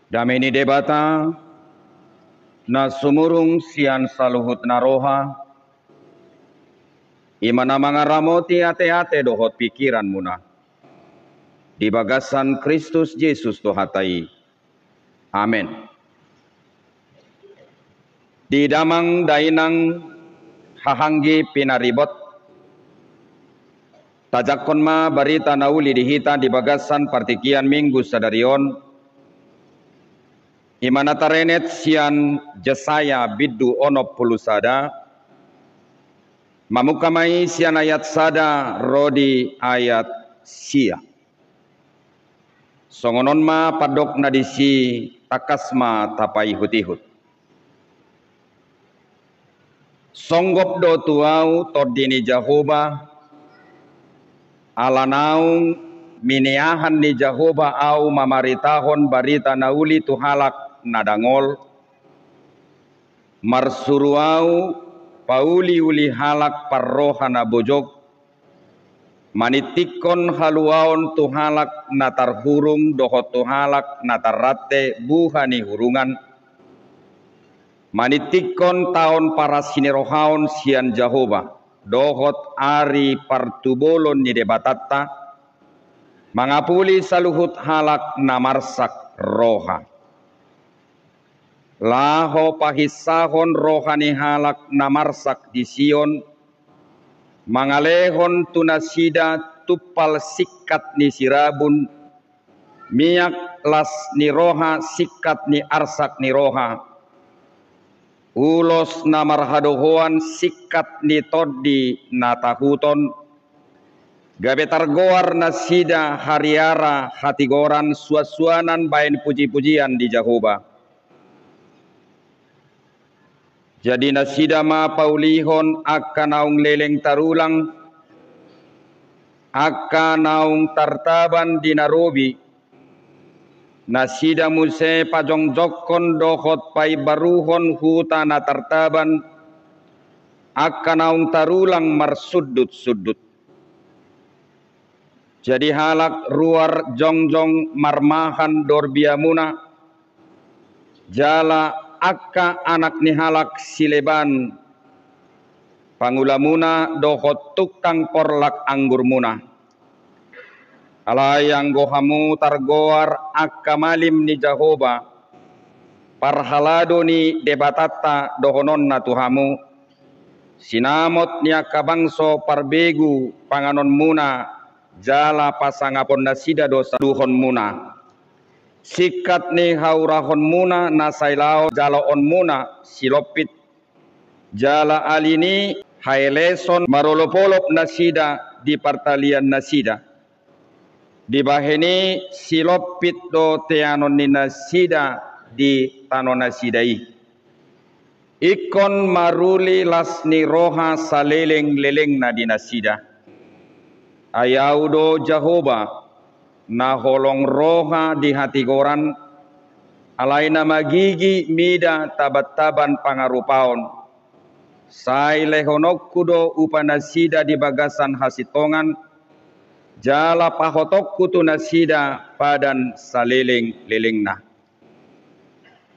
Dameni debata na sumurung sian saluhut naroha imana mangaramoti ate-ate dohot pikiran muna di bagasan Kristus Yesus tohatai. Amin. Di damang dainang hahanggi pinaribot tajakon ma barita nauli dihita di bagasan partikian minggu sadarion imana tarenet sian Jesaya biddu onop pulusada mamukamai sian ayat sada rodi ayat sia songonon ma padok nadisi takasma tapai hutihut songgop do tuau todini Jahoba alanaung miniahan ni Jahoba au mamaritahon barita nauli tuhalak nadangol marsuruau pauli uli halak parrohana bojok manitikon haluaon tuhalak natar hurung dohot tuhalak natar rate buhani hurungan manitikon taon para sinerohaon sian Jahoba dohot ari partubolon ni debatatta mangapuli saluhut halak namarsak roha laho pahisahon rohani halak namarsak di Sion mangalehon tunasida tupal sikat ni sirabun miyak las ni roha sikat ni arsak ni roha ulos namarhadohoan sikat ni toddi natahuton gabetar goar nasida hariara hatigoran suasuanan bain puji-pujian di Jahoba. Jadi nasida ma paulihon akka naung leleng tarulang akka naung tartaban di Narobi nasida muse pajong jokkon dohot pai baruhon hutana tartaban akka naung tarulang marsudut-sudut jadi halak ruar jongjong marmahan dorbiamuna jala akka anak ni halak sileban pangulamuna dohot tukang porlak anggur muna alayang gohamu targoar akka malim ni Jahoba parhalado ni debatatta dohonon na tuhamu sinamot ni akka bangso parbegu panganon muna jala pasangapon nasida dosa duhon muna sikat ni haurahon muna nasailao jalaon muna silopit jala alini haeleson marolopolop nasida di partalian nasida di baheni silopit do teanon ni nasida di tanon nasidai ikon maruli lasni roha saleleng-leleng na di nasida ayau do Jahoba na holong roha di hati goran alaina magigi mida tabat-taban pangarupaon sai lehonok kudo upanasida di bagasan hasitongan jala pahotok kutu nasida padan saleleng lelengna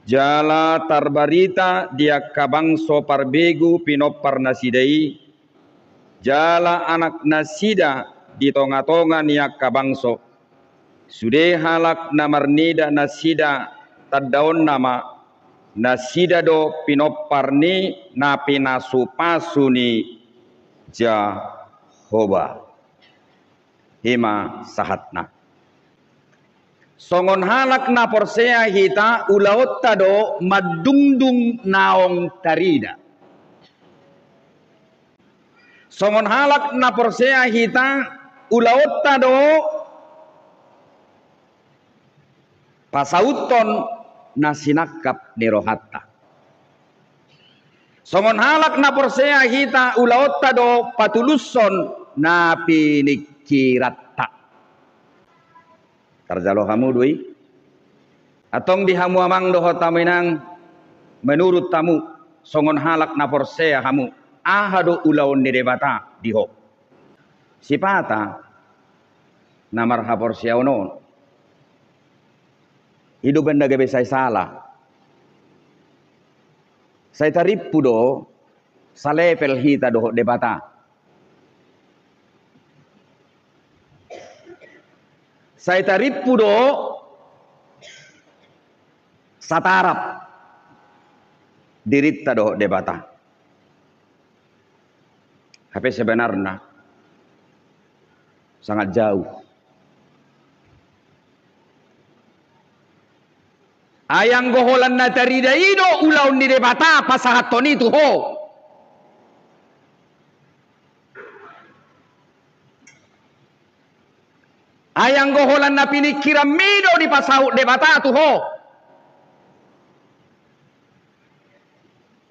jala tarbarita dia kabangso parbegu pinopar nasidai jala anak nasida di tonga-tonga niak kabangso sude halak namarnida nasida tadaon nama nasida do pinoparni napinasu pasuni Jahoba hima sahatna songon halak na porsea hita ulaot tado madungdung naong tarida songon halak na porsea hita ulaot tado pasauton nasinakap nirohatta songon halak na porsea hita ulaot tado patuluson na pinikiratta karjalo kamu dui atong dihamu amang doho taminang menurut tamu songon halak na porsea kamu ahado ulaon ni debata diho sipata namar ha porsea onon Hidup benda gabe saya salah. Saya taripu do salepel hita do debata. Saya taripu do satarap dirita do debata. Tapi sebenarnya sangat jauh. Ayang goholan na tarida ido ulaw ni debata pasahat toni tuho. Ayang goholan na pinikiram mido di pasahut debata tuho.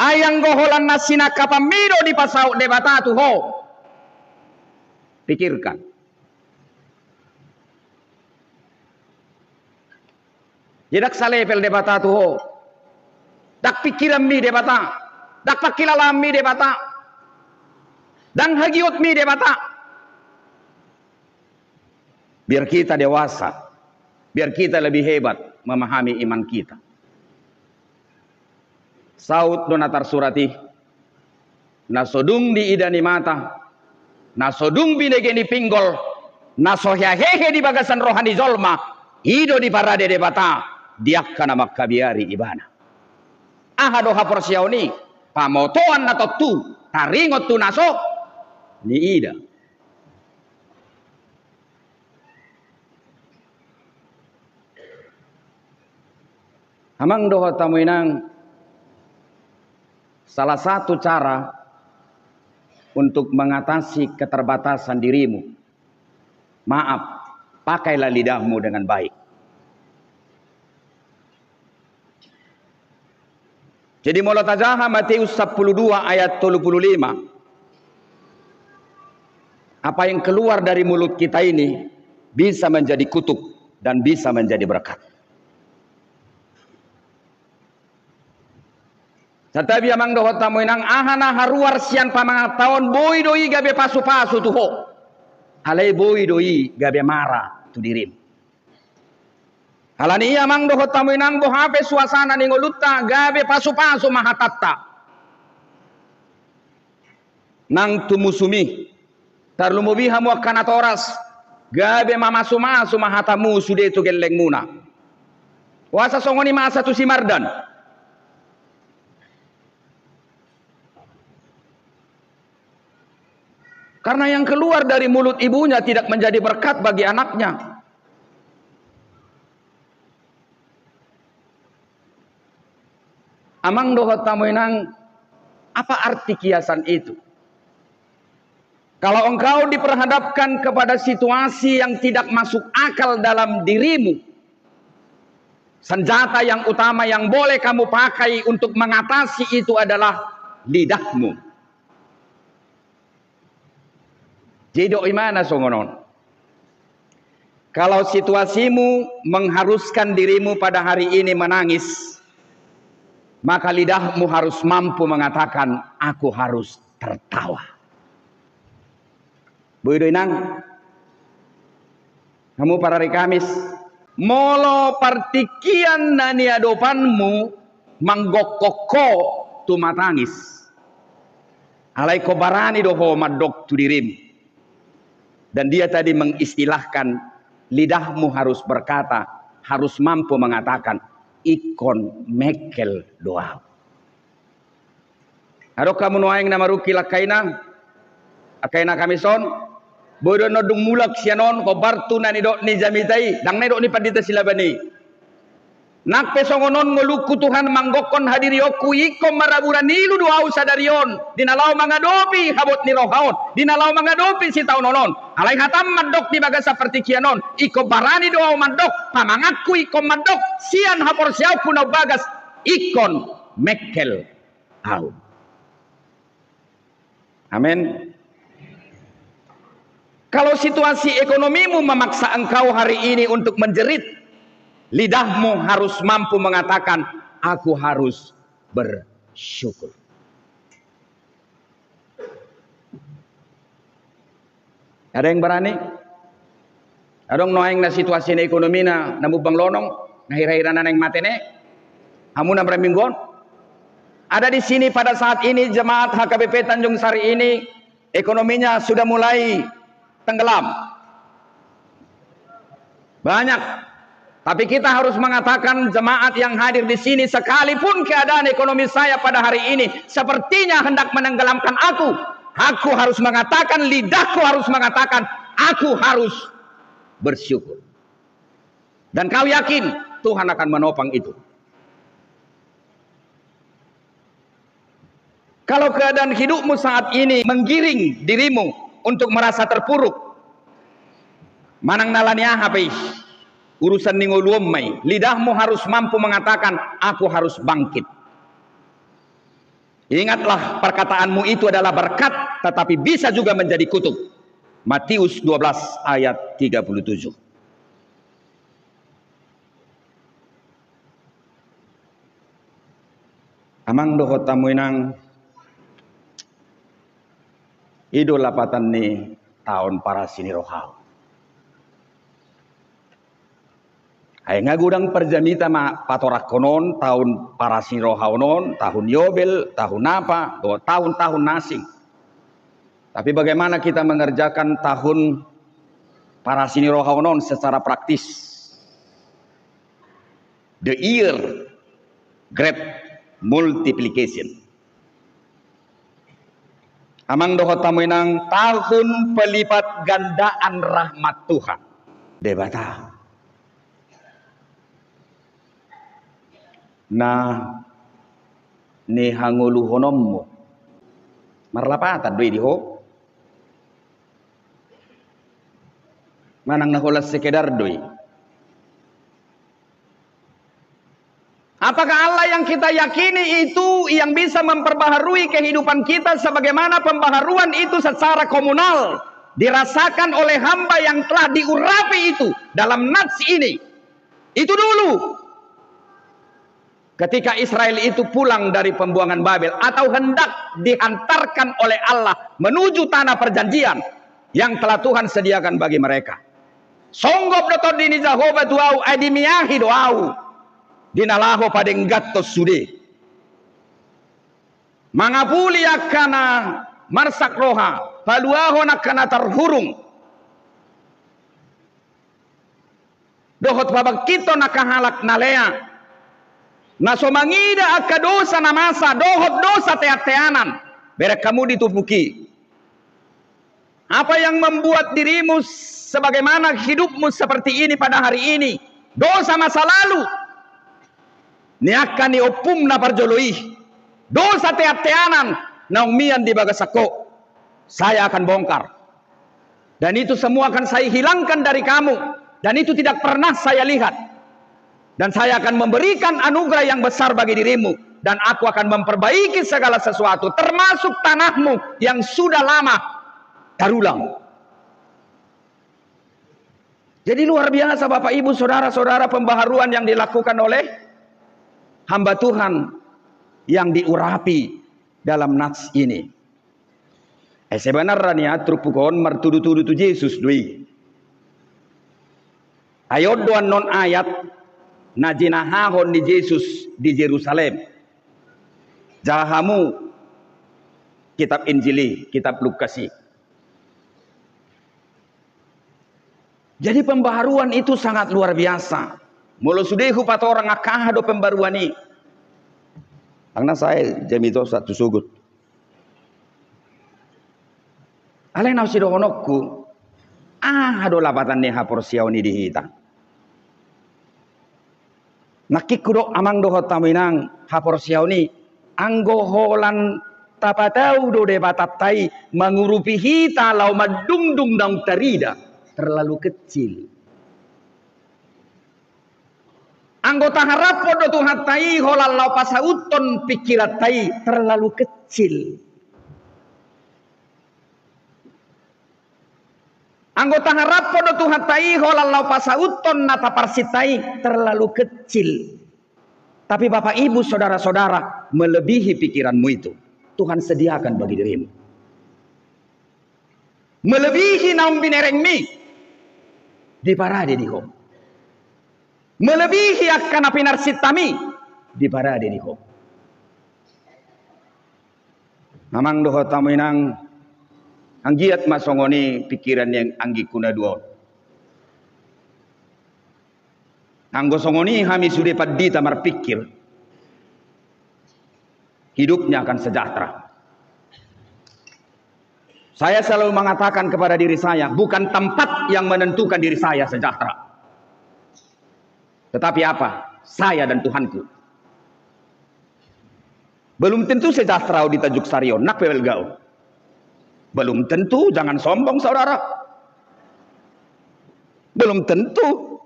Ayang goholan na sinakapamido di pasahut debata tuho. Pikirkan. Jedak salepel debata tuho. Dak pikiran mi debata. Dak pakilalam mi debata. Dan hagiut mi debata. Biar kita dewasa. Biar kita lebih hebat memahami iman kita. Saud donatar surati. Nasodung di idani mata. Nasodung binegeni pinggol. Nasohyahehe di bagasan rohani zolma. Ido di parade debata. Diak kana makabiari ibana. Ahado haporsiaoni pamotoan na tu taringot tu naso ni ida. Hamang doha tamuinang salah satu cara untuk mengatasi keterbatasan dirimu. Maaf, pakailah lidahmu dengan baik. Jadi mulut ajaha Matius 12 ayat 35. Apa yang keluar dari mulut kita ini bisa menjadi kutuk dan bisa menjadi berkat. Tetapi amang dohot tamu inang ahana haruar sian pamangat tahun boy doi gabe pasu-pasu tuho. Alai boy doi gabe marah tu dirim. Halani iya mang dohot tamu inang bohape suasana ningolutta gabe pasu-pasu mahatatta. Nang tumusumi tarlumubiha mu kanatoras gabe mamasu-masu mahatamu sude tu geleng muna. Wasa songoni masa tu si mardan. Karena yang keluar dari mulut ibunya tidak menjadi berkat bagi anaknya. Amang dohot tamuinang, apa arti kiasan itu? Kalau engkau diperhadapkan kepada situasi yang tidak masuk akal dalam dirimu, senjata yang utama yang boleh kamu pakai untuk mengatasi itu adalah lidahmu. Jido imana songonon. Kalau situasimu mengharuskan dirimu pada hari ini menangis, maka lidahmu harus mampu mengatakan, aku harus tertawa. Bu Idoinang, kamu para hari Kamis, molo partikian nani adopanmu manggokoko tu matangis. Alai kobarani doho madok tu dirim. Dan dia tadi mengistilahkan, lidahmu harus berkata, harus mampu mengatakan, ikon mekel doa. Ado kamu noaing nama ruki lakaina, akaina kamison, bodo nodung mulak sianon ko bartu nani dok ni jamitai, dang nedok ni pandita silabani. Nak pesongonon ngoluku Tuhan manggokon hadirioku ikom maraburan nilu doa usadarion, dinalau mangadopi habot ni rohaon, dinalau mangadopi si taunonon. Alai hatam mandok di baga seperti kianon, iko barani doa mandok, pamangaku ikom mandok, sian hapor siau punau bagas, ikon mekel au. Amin. Kalau situasi ekonomimu memaksa engkau hari ini untuk menjerit, lidahmu harus mampu mengatakan, aku harus bersyukur. Ada yang berani? Ada yang noeng na situasi na ekonomi na namubang lonong? Nahir-nahiran yang matene. Hamuna bermingguan. Ada di sini pada saat ini jemaat HKBP Tanjung Sari ini ekonominya sudah mulai tenggelam. Banyak. Tapi kita harus mengatakan jemaat yang hadir di sini, sekalipun keadaan ekonomi saya pada hari ini sepertinya hendak menenggelamkan aku harus mengatakan, lidahku harus mengatakan, aku harus bersyukur. Dan kau yakin Tuhan akan menopang itu. Kalau keadaan hidupmu saat ini menggiring dirimu untuk merasa terpuruk, manang nalania habis urusan ningoluam mai, lidahmu harus mampu mengatakan, aku harus bangkit. Ingatlah perkataanmu itu adalah berkat, tetapi bisa juga menjadi kutuk. Matius 12 ayat 37. Amang dohot tamuinang idul lapatan ni tahun para sini rohau. Ay ngagudang perjamita ma patorak konon tahun para sini rohau non, tahun Yobel, tahun apa, tahun-tahun nasing. Tapi bagaimana kita mengerjakan tahun para sini rohau non secara praktis? The year great multiplication. Amang dohot tamuinang tahun pelipat gandaan rahmat Tuhan. Debata. Nah, ni hangulu honommu. Marlapatan doi diho. Manang nahulas sekedar doi. Apakah Allah yang kita yakini itu yang bisa memperbaharui kehidupan kita sebagaimana pembaharuan itu secara komunal dirasakan oleh hamba yang telah diurapi itu dalam nats ini? Itu dulu. Ketika Israel itu pulang dari pembuangan Babel atau hendak dihantarkan oleh Allah menuju tanah perjanjian yang telah Tuhan sediakan bagi mereka. Songgop dotor dini Jehovah tuau adimiyahi doau. Dinalaho padeng gatto sude. Mangapuli akana marsak roha, paluaho nakana terhurung. Dohot babak kito nakahalak nalea. Nasomangida akadosa namasa, dohot dosa teateanan. Berek kamu ditupuki. Apa yang membuat dirimu sebagaimana hidupmu seperti ini pada hari ini? Dosa masa lalu. Niakan ni opum na parjoloi. Dosa teateanan naumian di bagasako. Saya akan bongkar. Dan itu semua akan saya hilangkan dari kamu. Dan itu tidak pernah saya lihat. Dan saya akan memberikan anugerah yang besar bagi dirimu. Dan aku akan memperbaiki segala sesuatu. Termasuk tanahmu yang sudah lama terulang. Jadi luar biasa Bapak Ibu Saudara-saudara pembaharuan yang dilakukan oleh hamba Tuhan yang diurapi dalam nats ini. Sebenarnya trupukon martudu-tudu tu Yesus dui. Ayat doan non ayat najinahahon di Yesus di Yerusalem. Jahamu kitab Injili, kitab Lukasi. Jadi pembaharuan itu sangat luar biasa. Mula sudehu pat orang akahado pembaruan ini. Karena saya jamito satu sugut. Alay na si dohonokku. Ado lapatan ni hapor siyaw ni dihita. Nakikudo amang dohot taminang hapor siyaw ni. Anggoholan tapatau do de batatay mangurupi hita lau madungdung daung terida. Terlalu kecil. Anggota harapo do Tuhan tai holalau pasauton pikirat tai terlalu kecil. Anggota harapo do Tuhan tai holalau pasauton nata parsitai terlalu kecil. Tapi Bapak Ibu Saudara-saudara melebihi pikiranmu itu. Tuhan sediakan bagi dirimu. Melebihi naum binerengmi di parade di home. melebihi akan api narsitami di parade niko. Namang doho taminang anggiat masongoni pikiran yang anggi kuna dua. Anggo songoni kami sudah pada tamar pikir hidupnya akan sejahtera. Saya selalu mengatakan kepada diri saya, bukan tempat yang menentukan diri saya sejahtera, tetapi apa? Saya dan Tuhanku. Belum tentu sejahtera di Tajuk Sario, nak pewelgau. Belum tentu, jangan sombong saudara. Belum tentu.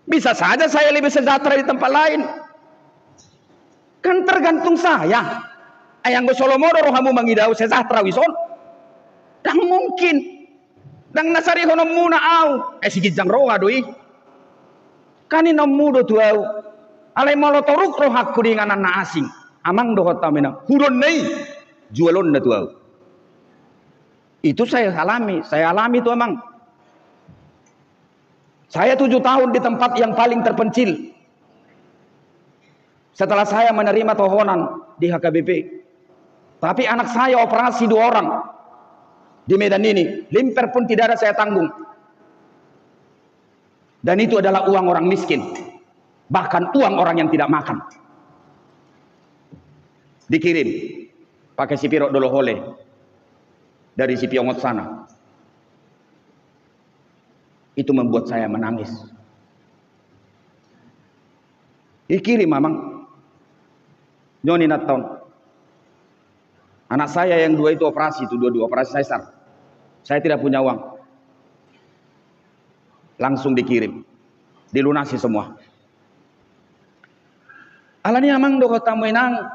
Bisa saja saya lebih sejahtera di tempat lain. Kan tergantung saya. Ayang go Solomodo rohamu mangidau sejahtera wison. Dang mungkin. Dang nasari hono muna au. Sigit jang roha doi. Kani nomudo tu au. Alai molotoruk rohaku dengan anak asing. Amang doho tamina. Huron nei. Jualon na tu au. Itu saya alami itu amang. Saya 7 tahun di tempat yang paling terpencil. Setelah saya menerima tohonan di HKBP. Tapi anak saya operasi 2 orang. Di Medan ini. Limper pun tidak ada saya tanggung. Dan itu adalah uang orang miskin. Bahkan uang orang yang tidak makan. Dikirim. Pakai si Pirok Dolohole. Dari si Piongot sana. Itu membuat saya menangis. Dikirim mamang. Nyoni naton. Anak saya yang 2 itu operasi. Itu 2 operasi sesar. Saya tidak punya uang. Langsung dikirim. Dilunasi semua. Alani amang do kota menang.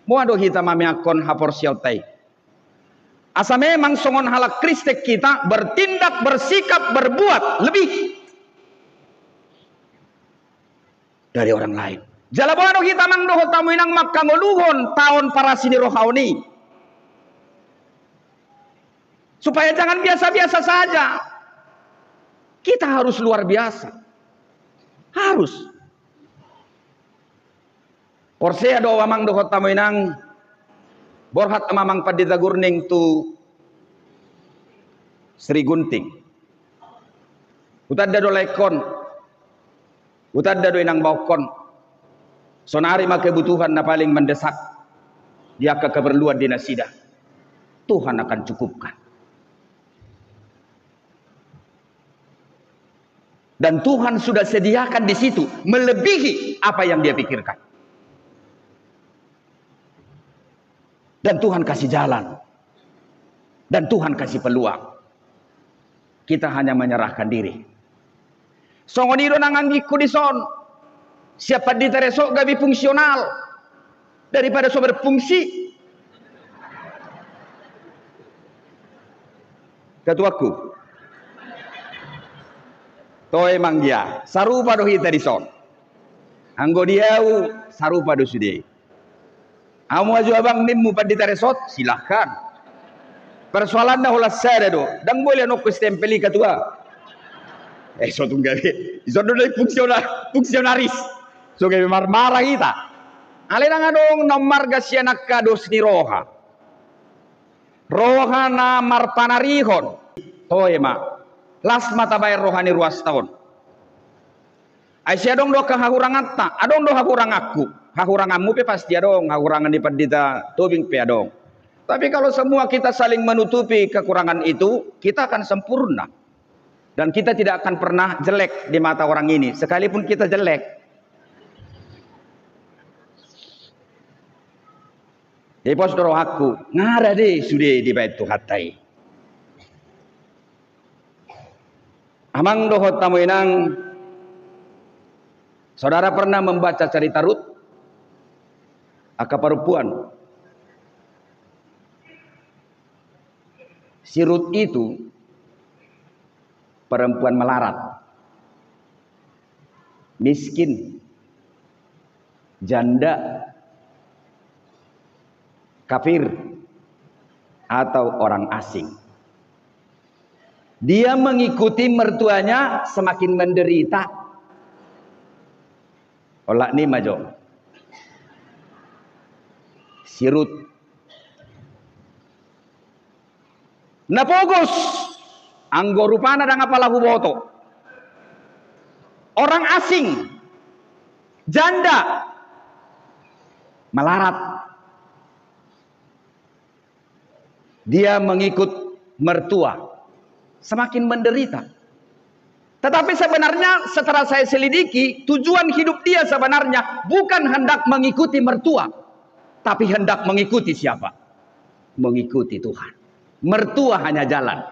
Mua do hita mami akon hapor siautai. Asa memang songon halak kristek kita bertindak, bersikap, berbuat lebih dari orang lain. Jalabano kita mang doho tamu inang makangoluhon tahun para sini rohauni. Supaya jangan biasa-biasa saja. Kita harus luar biasa. Harus. Porsea doa mang doho tamu inang borhat mamang padita gurning tu Sri Gunting. Utad do lekon. Utad do inang baukon. Sonari mah kebutuhan na paling mendesak. Dia ke keperluan dinasida. Tuhan akan cukupkan. Dan Tuhan sudah sediakan di situ melebihi apa yang dia pikirkan. Dan Tuhan kasih jalan. Dan Tuhan kasih peluang. Kita hanya menyerahkan diri. Songonido nanganggiku di son. Siapa diteresok gabi fungsional. Daripada so berfungsi. Ketuaku. Toy manggia. Sarupa do hita di son. Anggo diau. Sarupa do sudie. Amu aju abang nimmu pandita resort silahkan. Persoalan dah ulas saya do. Dan boleh nok stempeli ketua. So tunggawi. So do fungsionaris. So gawe marah kita. Alena ngadong nomar gasianak kados ni roha. Roha na marpanarihon. Toy ma. Las mata bayar rohani ruas tahun. Aisyah dong do kahakurangan ta. Adong do hakurang aku. Hakuranganmu pe pasti adong, hakurangan di pandita tubing pe adong. Tapi kalau semua kita saling menutupi kekurangan itu, kita akan sempurna. Dan kita tidak akan pernah jelek di mata orang ini, sekalipun kita jelek. Jadi pos doro aku, ngara deh sudah di bait hatai. Amang dohot tamu inang, saudara pernah membaca cerita Rut? Aka perempuan. Si Rut itu perempuan melarat. Miskin. Janda. Kafir. Atau orang asing. Dia mengikuti mertuanya semakin menderita. Olak ni majo. Sirut. Napogus. Anggo rupana dan apalah boto. Orang asing. Janda. Melarat. Dia mengikut mertua. Semakin menderita. Tetapi sebenarnya setelah saya selidiki, tujuan hidup dia sebenarnya bukan hendak mengikuti mertua, tapi hendak mengikuti siapa? Mengikuti Tuhan. Mertua hanya jalan.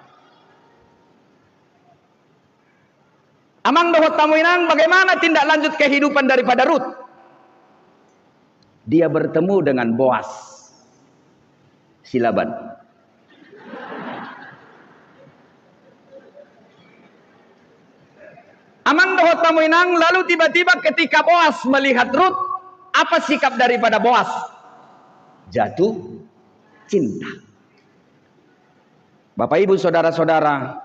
Amang dohot tamuinang, bagaimana tindak lanjut kehidupan daripada Rut? Dia bertemu dengan Boas si Laban. Amang dohot tamuinang, lalu tiba-tiba ketika Boas melihat Rut, apa sikap daripada Boas? Jatuh cinta. Bapak ibu saudara-saudara,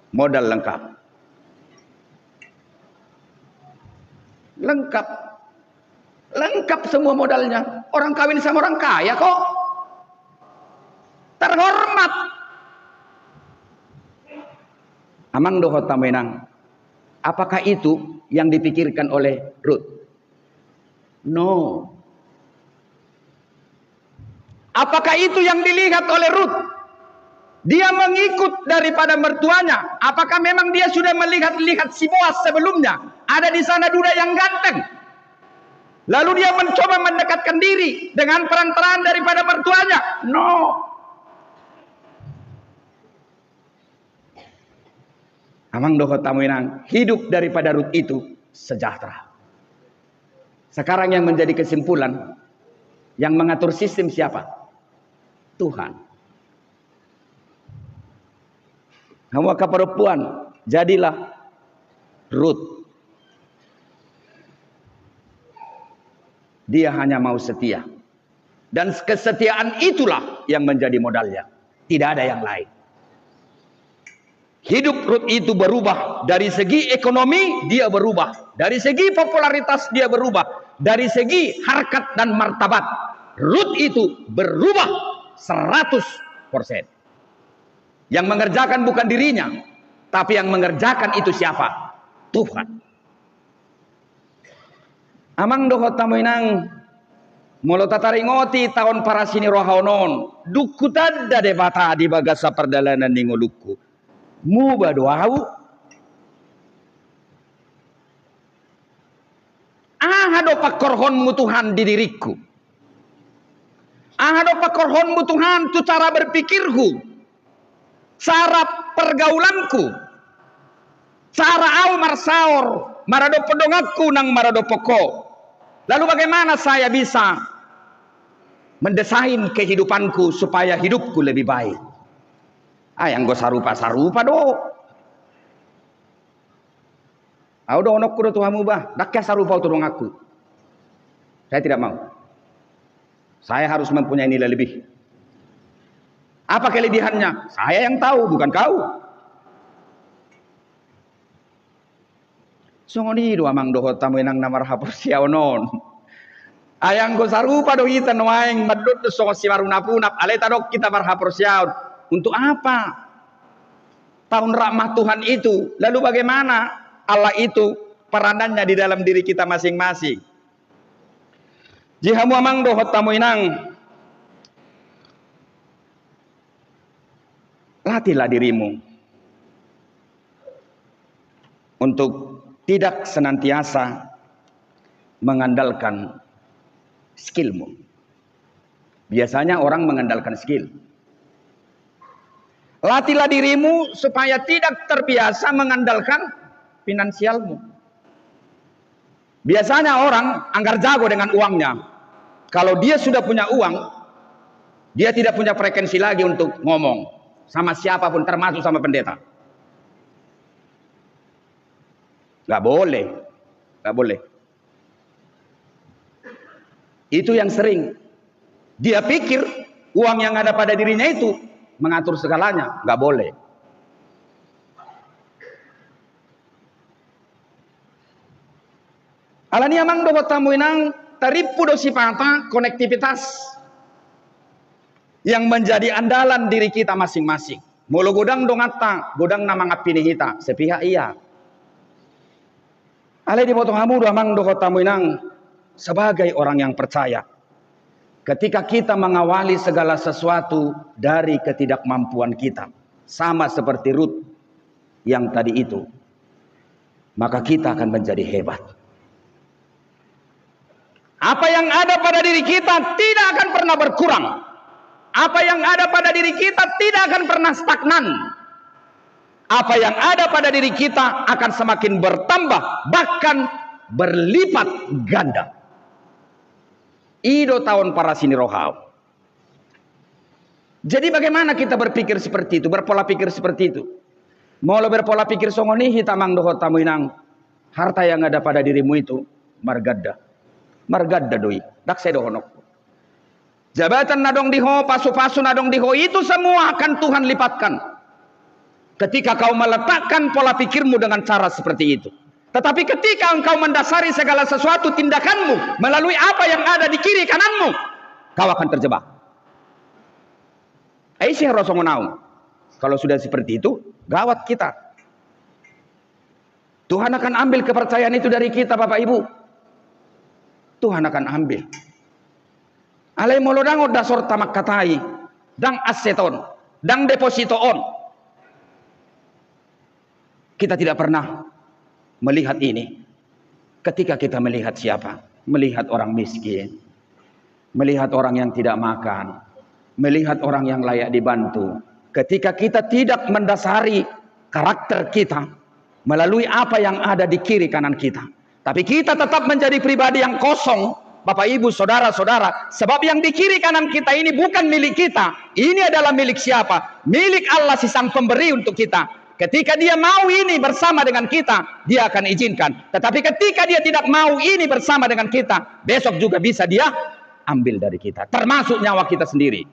modal lengkap. Lengkap. Lengkap semua modalnya. Orang kawin sama orang kaya kok. Terhormat. Amang dohot tamuinang, apakah itu yang dipikirkan oleh Rut? No. Apakah itu yang dilihat oleh Rut? Dia mengikut daripada mertuanya. Apakah memang dia sudah melihat si Boas sebelumnya? Ada di sana duda yang ganteng. Lalu dia mencoba mendekatkan diri dengan perantaraan daripada mertuanya? No. Amang dohot tamuinang, hidup daripada Rut itu sejahtera. Sekarang yang menjadi kesimpulan, yang mengatur sistem siapa? Tuhan. Kamu perempuan, jadilah Rut. Dia hanya mau setia. Dan kesetiaan itulah yang menjadi modalnya. Tidak ada yang lain. Hidup Rut itu berubah. Dari segi ekonomi dia berubah. Dari segi popularitas dia berubah. Dari segi harkat dan martabat, Rut itu berubah 100%. Yang mengerjakan bukan dirinya, tapi yang mengerjakan itu siapa? Tuhan. Amang dohot tamuinang, molo tataringoti tahun para sini rohaunon, dukutadda debata di bagasa perdalanan ningoluku. Mu badoau ahado pakorhonmu Tuhan di diriku, ahado pakorhonmu Tuhan tu cara berpikirku, cara pergaulanku, cara au marsaor marado pedongaku nang marado poko. Lalu bagaimana saya bisa mendesain kehidupanku supaya hidupku lebih baik? Yang gue sarupa do. Udah onok kudo Tuhan mubah. Daknya sarupa tu dong aku. Saya tidak mau. Saya harus mempunyai nilai lebih. Apa kelebihannya? Saya yang tahu, bukan kau. Songoni do amang dohot tamu enang namar hapus siaonon. Ayang gue sarupa do kita noaeng madut do songo si marunap-unap. Aleta dok kita marhapus siaon. Untuk apa? Tahun rahmat Tuhan itu. Lalu bagaimana Allah itu peranannya di dalam diri kita masing-masing? Jihamu amang dohot tamu inang. Latihlah dirimu untuk tidak senantiasa mengandalkan skillmu. Biasanya orang mengandalkan skill. Latihlah dirimu supaya tidak terbiasa mengandalkan finansialmu. Biasanya orang anggar jago dengan uangnya. Kalau dia sudah punya uang, dia tidak punya frekuensi lagi untuk ngomong sama siapapun, termasuk sama pendeta. Gak boleh. Gak boleh. Itu yang sering. Dia pikir uang yang ada pada dirinya itu mengatur segalanya. Gak boleh. Alani amang do tamu inang taripu do sifata konektivitas yang menjadi andalan diri kita masing-masing. Mulu godang dong atta, godang namang apini hita, sepihak iya. Alai di potong hamu do amang do tamu inang sebagai orang yang percaya. Ketika kita mengawali segala sesuatu dari ketidakmampuan kita, sama seperti Ruth yang tadi itu, maka kita akan menjadi hebat. Apa yang ada pada diri kita tidak akan pernah berkurang. Apa yang ada pada diri kita tidak akan pernah stagnan. Apa yang ada pada diri kita akan semakin bertambah, bahkan berlipat ganda. Ido tahun para sini rohau. Jadi bagaimana kita berpikir seperti itu, berpola pikir seperti itu? Mau berpola pikir songoni hitamang dohot tamu inang. Harta yang ada pada dirimu itu margadda. Margadda doi. Dak saya dohonok. Jabatan nadong diho, pasu-pasu nadong diho, itu semua akan Tuhan lipatkan. Ketika kau meletakkan pola pikirmu dengan cara seperti itu. Tetapi ketika engkau mendasari segala sesuatu tindakanmu melalui apa yang ada di kiri kananmu, kau akan terjebak. Aisyah Rasulullah. Kalau sudah seperti itu, gawat kita. Tuhan akan ambil kepercayaan itu dari kita, Bapak Ibu. Tuhan akan ambil. Alai molodang dasor tamak katai, dang aseton, dang depositoon. Kita tidak pernah melihat ini. Ketika kita melihat siapa? Melihat orang miskin, melihat orang yang tidak makan, melihat orang yang layak dibantu. Ketika kita tidak mendasari karakter kita melalui apa yang ada di kiri kanan kita, tapi kita tetap menjadi pribadi yang kosong, Bapak Ibu, saudara-saudara, sebab yang di kiri kanan kita ini bukan milik kita. Ini adalah milik siapa? Milik Allah, si Sang Pemberi untuk kita. Ketika dia mau ini bersama dengan kita, dia akan izinkan. Tetapi ketika dia tidak mau ini bersama dengan kita, besok juga bisa dia ambil dari kita, termasuk nyawa kita sendiri.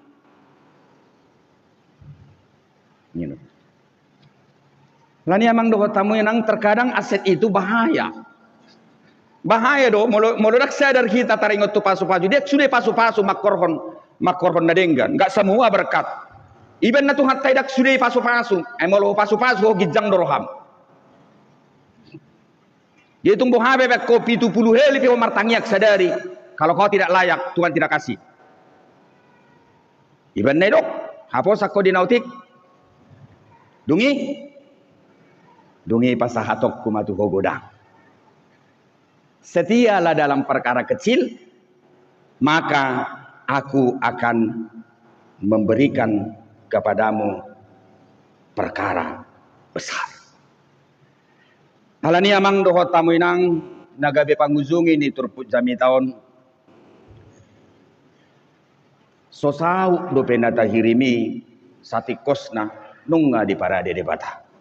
Lani amang doho tamu yang terkadang aset itu bahaya. Bahaya do, molodak sadar kita taringot tu pasu-pasu. Dia sudah pasu-pasu makorhon nadenggan. Enggak semua berkat. Iban na Tuhan tidak sudah pasu-pasu. Molo pasu-pasu gijang doroham. Dia tunggu habe bek kopi 70 heli pe martangiak sadari. Kalau kau tidak layak, Tuhan tidak kasih. Iban na dok, hapos ako dinautik. Dungi pasahatok kumatu hogodang. Setialah dalam perkara kecil, maka aku akan memberikan kepadamu perkara besar. Alani amang dohot tamu inang nagabe panguzungi ni turput jami taon. Sosau do penata hirimi satikosna nunga di parade debata.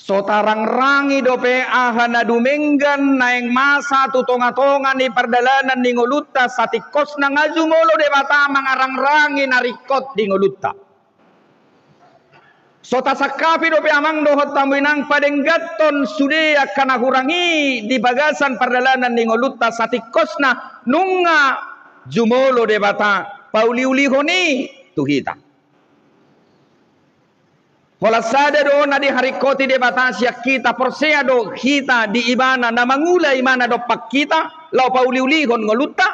Sotarang rangi dope ahana dumenggan naeng masa tutonga-tonga ni perdalanan ni ngolutta satikos na ngazumolo de bata mangarang rangi narikot di ngolutta. Sota sakapi dope amang dohot tamuinang padenggaton sudia kana hurangi di bagasan perdalanan ni ngolutta satikos na nunga jumolo de bata pauliuli honi tuhita. Holasada do na di hari koti de batasya kita persea do kita di ibana na mangulay mana do pak kita lau pauliulihon ngolutta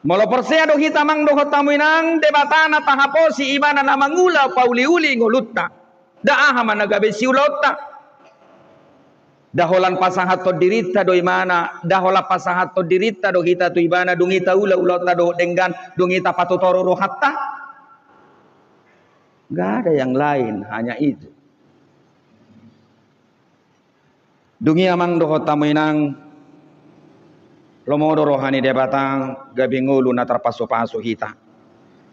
molo persea do kita mang do hotamuinang de batana tahapo si ibana na mangula pauliuli ngolutta da aha managabe siulota daholan pasahat to dirita do imana dahola pasahat to dirita do kita tu ibana dungita ula ulota do denggan dungita patutoro ro hatta. Gak ada yang lain, hanya itu. Dungi amang doho tamuinang lomodo rohani debatang gabingulu na terpasu-pasu hita.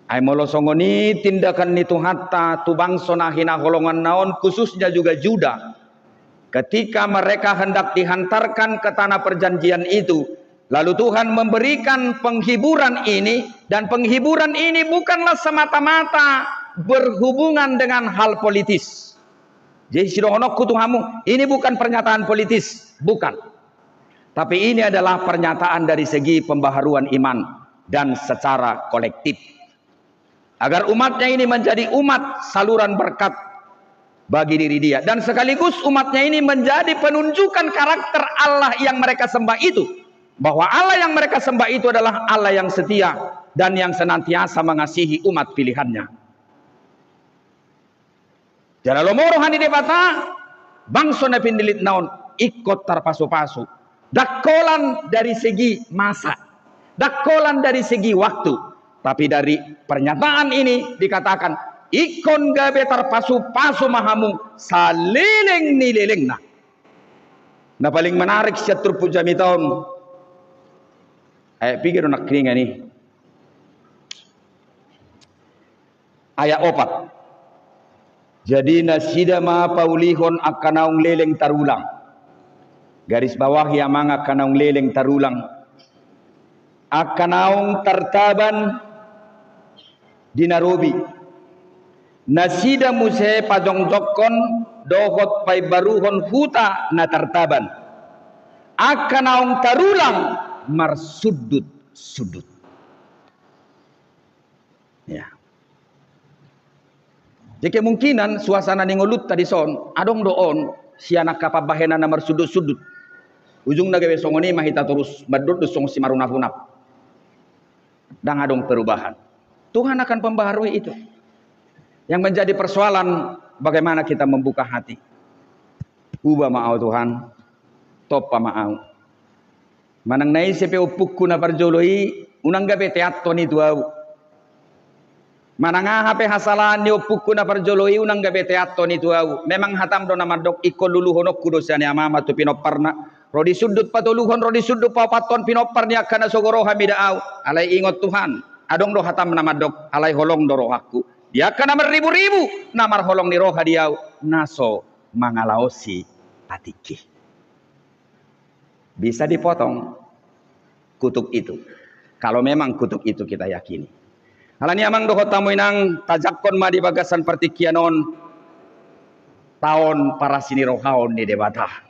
Ay molo songoni tindakan itu hatta tubang sonahina holongan naon khususnya juga Juda. Ketika mereka hendak dihantarkan ke tanah perjanjian itu, lalu Tuhan memberikan penghiburan ini, dan penghiburan ini bukanlah semata-mata berhubungan dengan hal politis. Jadi sidohonok kutuhamu. Ini bukan pernyataan politis, bukan. Tapi ini adalah pernyataan dari segi pembaharuan iman dan secara kolektif. Agar umatnya ini menjadi umat saluran berkat bagi diri dia. Dan sekaligus umatnya ini menjadi penunjukan karakter Allah yang mereka sembah itu. Bahwa Allah yang mereka sembah itu adalah Allah yang setia dan yang senantiasa mengasihi umat pilihannya. Jala lomorohan di debata bangsa na pindilit naon ikut terpasu-pasu. Dakolan dari segi masa, dakolan dari segi waktu. Tapi dari pernyataan ini dikatakan ikon gabe terpasu-pasu mahamu salileng nilileng nah. Nah paling menarik syatur pujami tahun. Pikir nak keringan nih. Ayat 4. Jadi nasida ma paulihon akanaung leleng tarulang. Garis bawah yang mang akanaung leleng tarulang. Akanaung tertaban di Nairobi. Nasida muse pajongjokon dohot pai baruhon huta na tertaban. Akanaung tarulang marsudut-sudut. Ya. Jadi kemungkinan suasana ningolut tadi son, adong doon siana kapabahena namar sudut-sudut. Ujung nagawe songoni mahita terus badut dusong si marunap-unap. Dan adong perubahan. Tuhan akan pembaharui itu. Yang menjadi persoalan bagaimana kita membuka hati. Ubah ma'au Tuhan, topa ma'au. Manang nai sepe upukku na parjoloi, unang gabe teato ni tuau. Mananga hape hasalan ni upukku na parjoloi, unang gabe teato ni tuau. Memang hatam do namadok ikon luluhonok kudosan ni amama tu pinoparna. Rodi sudut patuluhon, rodi sudut papaton pinopar ni akana sogoro hamidaaw. Alay ingot Tuhan, adong do hatam namadok, alay holong do rohaku. Dia kana beribu-ribu namar holong ni roha diaw. Naso mangalaosi patiki. Bisa dipotong kutuk itu. Kalau memang kutuk itu kita yakini. Halani amang dohot tamu inang tajakon ma di bagasan partikianon tahun para sini rohaon di debata.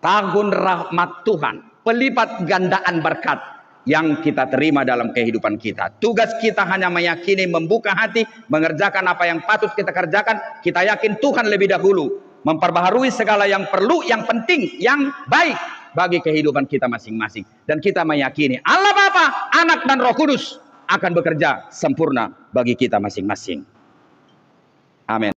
Tahun rahmat Tuhan, pelipat gandaan berkat yang kita terima dalam kehidupan kita. Tugas kita hanya meyakini, membuka hati, mengerjakan apa yang patut kita kerjakan. Kita yakin Tuhan lebih dahulu memperbaharui segala yang perlu, yang penting, yang baik bagi kehidupan kita masing-masing. Dan kita meyakini Allah Bapa, Anak dan Roh Kudus akan bekerja sempurna bagi kita masing-masing. Amin.